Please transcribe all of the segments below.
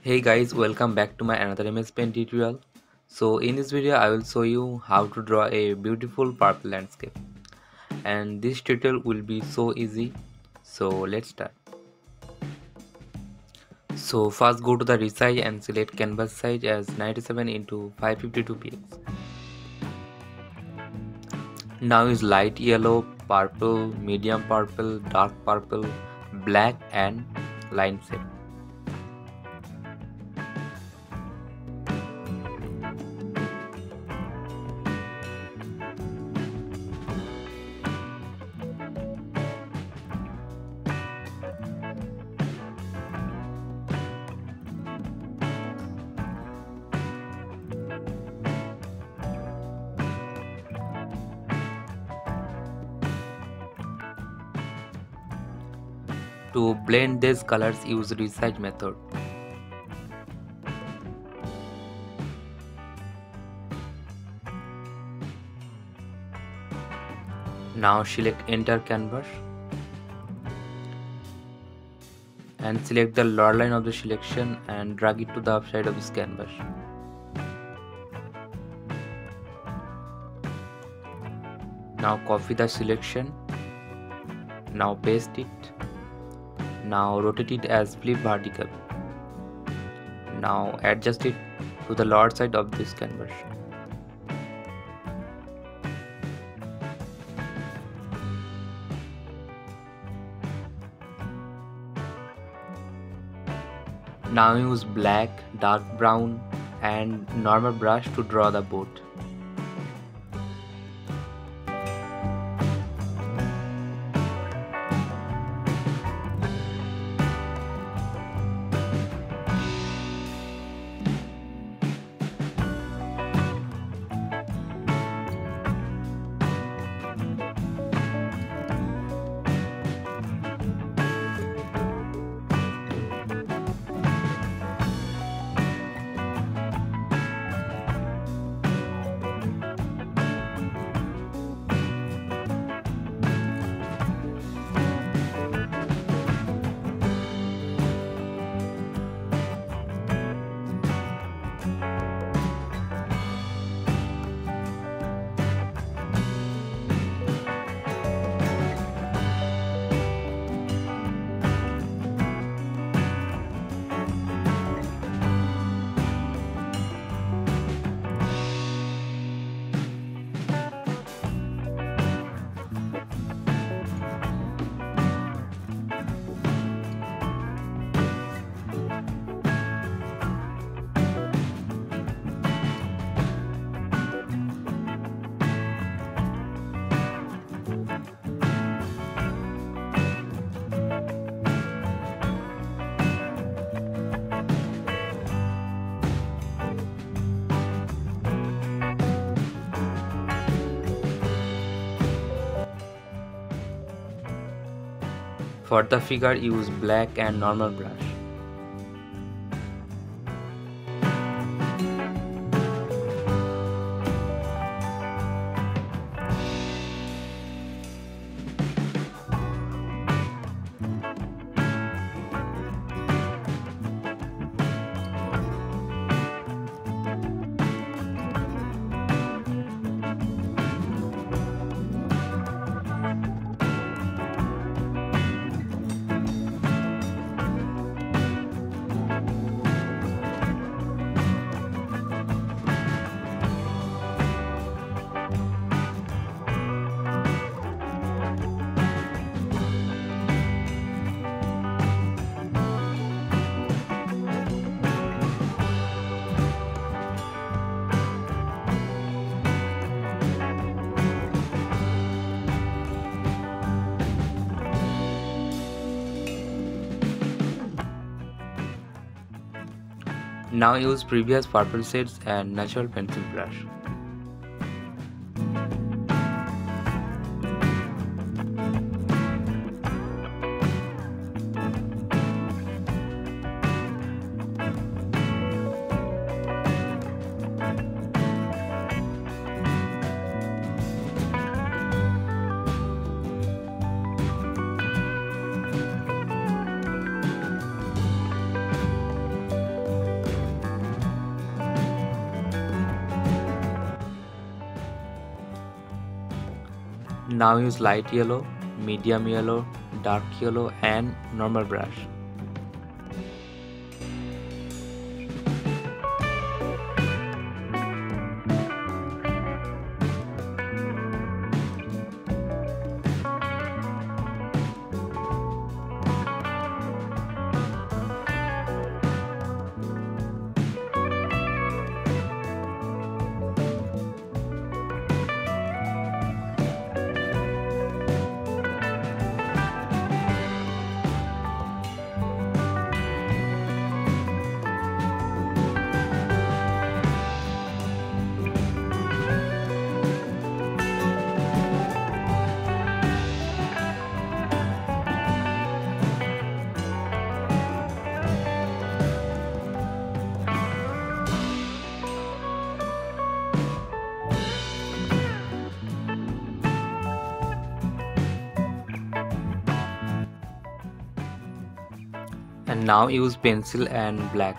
Hey guys, welcome back to my another MS Paint tutorial. So in this video I will show you how to draw a beautiful purple landscape, and this tutorial will be so easy. So let's start. So first go to the resize and select canvas size as 97 into 552 px. Now use light yellow, purple, medium purple, dark purple, black and line shape. To blend these colors, use resize method. Now select enter canvas and select the lower line of the selection and drag it to the upside of this canvas. Now copy the selection. Now paste it. Now rotate it as flip vertical. Now adjust it to the lower side of this canvas. Now use black, dark brown and normal brush to draw the boat. For the figure, use black and normal brush. Now use previous purple shades and natural pencil brush. Now use light yellow, medium yellow, dark yellow and normal brush. And now use pencil and black.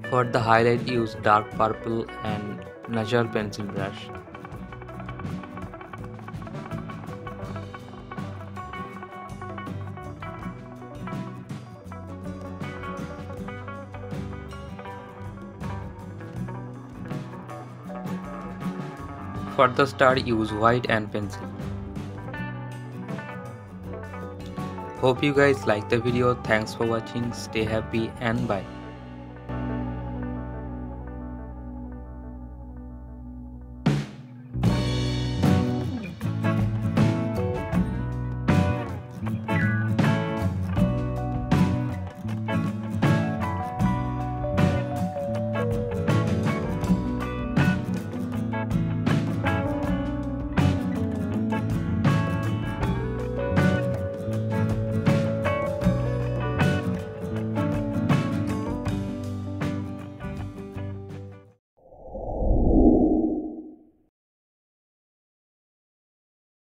For the highlight, use dark purple and natural pencil brush. For the star, use white and pencil. Hope you guys like the video. Thanks for watching. Stay happy and bye.